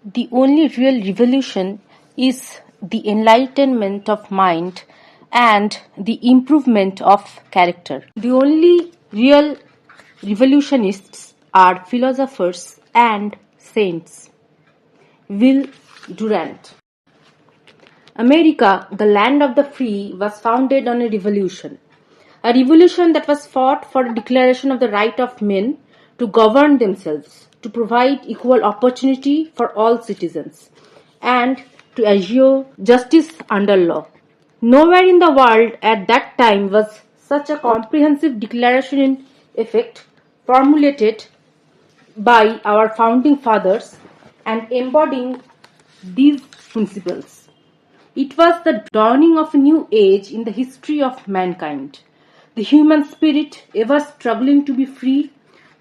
The only real revolution is the enlightenment of mind and the improvement of character. The only real revolutionists are philosophers and saints. Will Durant. America, the land of the free, was founded on a revolution. A revolution that was fought for a declaration of the right of men to govern themselves, to provide equal opportunity for all citizens, and to assure justice under law. Nowhere in the world at that time was such a comprehensive declaration in effect, formulated by our founding fathers and embodying these principles. It was the dawning of a new age in the history of mankind. The human spirit, ever struggling to be free,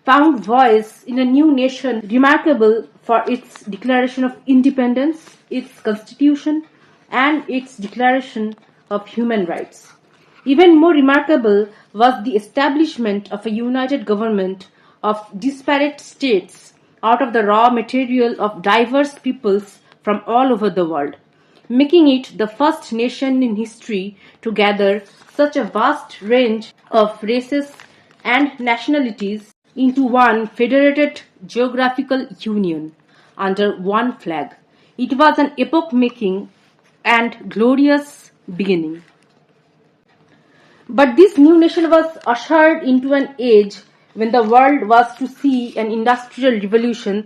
found voice in a new nation remarkable for its declaration of independence, its constitution, and its declaration of human rights. Even more remarkable was the establishment of a united government of disparate states out of the raw material of diverse peoples from all over the world, making it the first nation in history to gather such a vast range of races and nationalities into one federated geographical union under one flag. It was an epoch-making and glorious beginning. But this new nation was ushered into an age when the world was to see an industrial revolution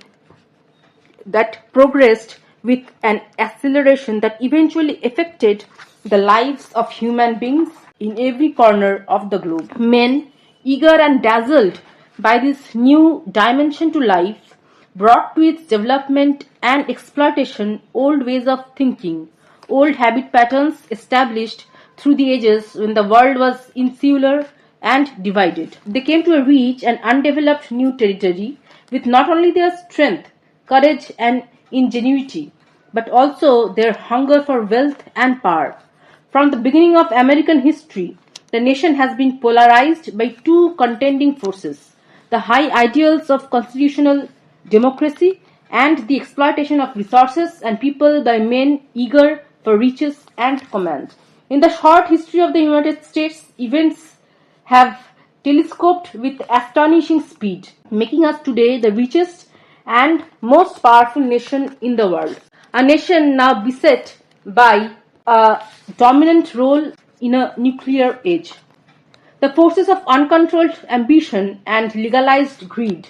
that progressed with an acceleration that eventually affected the lives of human beings in every corner of the globe. Men, eager and dazzled by this new dimension to life, brought to its development and exploitation old ways of thinking, old habit patterns established through the ages when the world was insular and divided. They came to a rich and undeveloped new territory with not only their strength, courage and ingenuity, but also their hunger for wealth and power. From the beginning of American history, the nation has been polarized by two contending forces: the high ideals of constitutional democracy and the exploitation of resources and people by men eager for riches and command. In the short history of the United States, events have telescoped with astonishing speed, making us today the richest and most powerful nation in the world. A nation now beset by a dominant role in a nuclear age. The forces of uncontrolled ambition and legalized greed,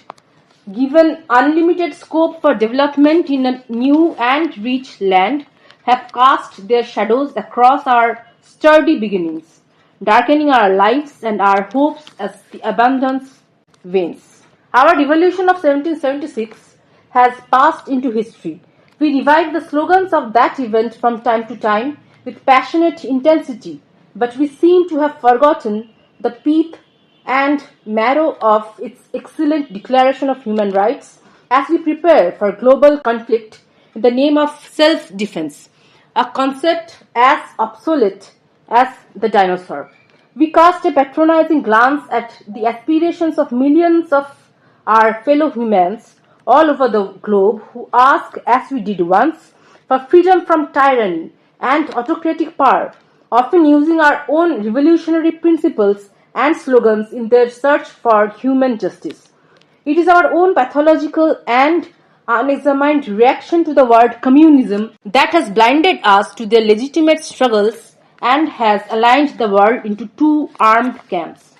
given unlimited scope for development in a new and rich land, have cast their shadows across our sturdy beginnings, darkening our lives and our hopes as the abundance wanes. Our revolution of 1776 has passed into history. We revive the slogans of that event from time to time with passionate intensity, but we seem to have forgotten the pith and marrow of its excellent Declaration of Human Rights as we prepare for global conflict in the name of self-defense, a concept as obsolete as the dinosaur. We cast a patronizing glance at the aspirations of millions of our fellow humans all over the globe who ask, as we did once, for freedom from tyranny and autocratic power, often using our own revolutionary principles and slogans in their search for human justice. It is our own pathological and unexamined reaction to the word communism that has blinded us to their legitimate struggles and has aligned the world into two armed camps.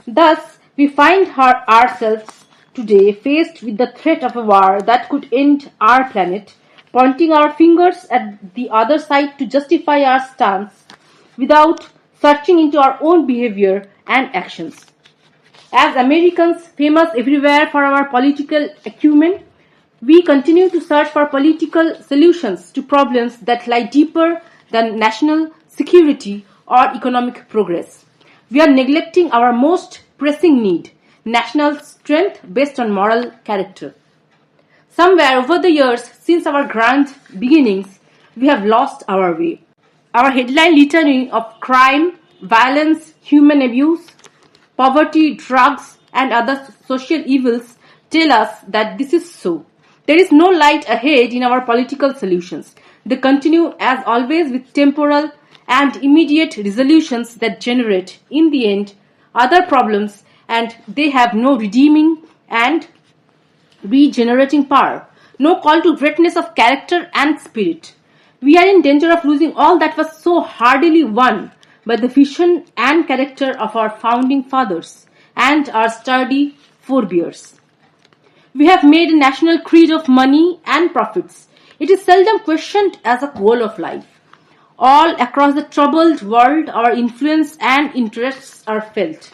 Thus, we find ourselves today faced with the threat of a war that could end our planet, pointing our fingers at the other side to justify our stance without searching into our own behavior and actions. As Americans, famous everywhere for our political acumen, we continue to search for political solutions to problems that lie deeper than national security or economic progress. We are neglecting our most pressing need, national strength based on moral character. Somewhere over the years, since our grand beginnings, we have lost our way. Our headline litany of crime, violence, human abuse, poverty, drugs, and other social evils tell us that this is so. There is no light ahead in our political solutions. They continue as always with temporal and immediate resolutions that generate, in the end, other problems, and they have no redeeming and regenerating power, no call to greatness of character and spirit. We are in danger of losing all that was so hardily won by the vision and character of our founding fathers and our sturdy forebears. We have made a national creed of money and profits. It is seldom questioned as a goal of life. All across the troubled world, our influence and interests are felt.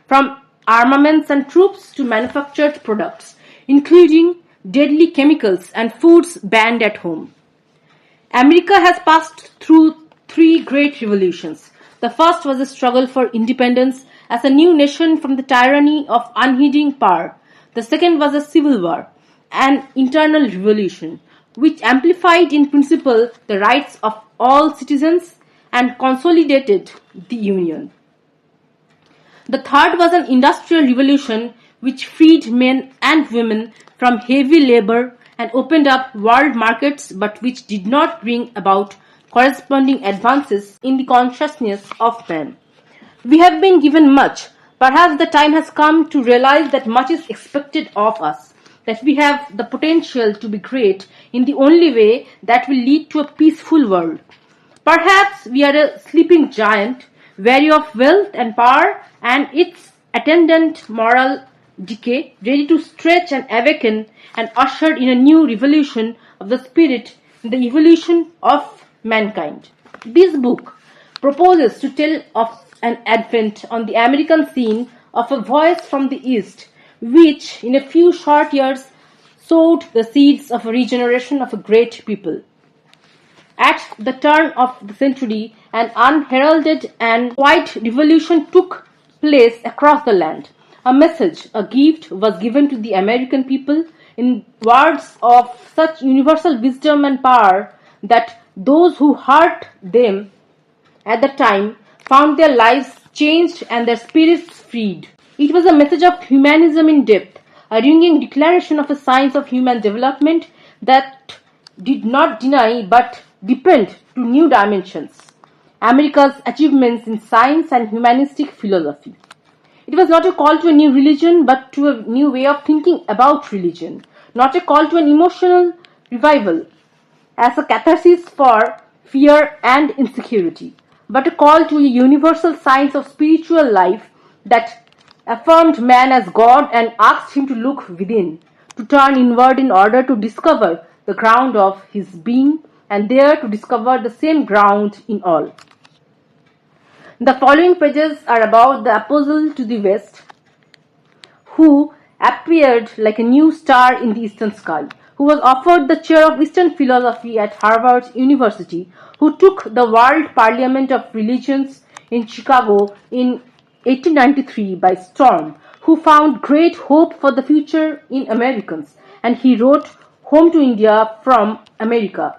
From armaments and troops to manufactured products, including deadly chemicals and foods banned at home. America has passed through three great revolutions. The first was the struggle for independence as a new nation from the tyranny of unheeding power. The second was a civil war, an internal revolution, which amplified in principle the rights of all citizens and consolidated the Union. The third was an industrial revolution which freed men and women from heavy labor and opened up world markets, but which did not bring about corresponding advances in the consciousness of man. We have been given much. Perhaps the time has come to realize that much is expected of us, that we have the potential to be great in the only way that will lead to a peaceful world. Perhaps we are a sleeping giant, weary of wealth and power and its attendant moral decay, ready to stretch and awaken and usher in a new revolution of the spirit in the evolution of mankind. This book proposes to tell of an advent on the American scene of a voice from the East, which in a few short years sowed the seeds of a regeneration of a great people. At the turn of the century, an unheralded and white revolution took place across the land. A message, a gift was given to the American people in words of such universal wisdom and power that those who heard them at the time found their lives changed and their spirits freed. It was a message of humanism in depth, a ringing declaration of a science of human development that did not deny but deepened to new dimensions. America's achievements in science and humanistic philosophy. It was not a call to a new religion but to a new way of thinking about religion, not a call to an emotional revival as a catharsis for fear and insecurity, but a call to a universal science of spiritual life that affirmed man as God and asked him to look within, to turn inward in order to discover the ground of his being and there to discover the same ground in all. The following pages are about the apostle to the West, who appeared like a new star in the eastern sky, who was offered the chair of Eastern philosophy at Harvard University, who took the World Parliament of Religions in Chicago in 1893 by storm, who found great hope for the future in Americans, and he wrote Home to India from America.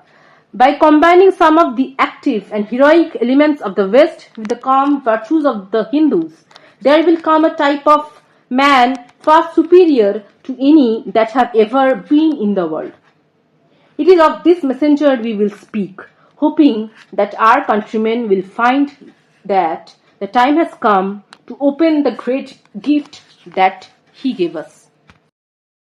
By combining some of the active and heroic elements of the West with the calm virtues of the Hindus, there will come a type of man far superior to any that have ever been in the world. It is of this messenger we will speak, hoping that our countrymen will find that the time has come to open the great gift that he gave us.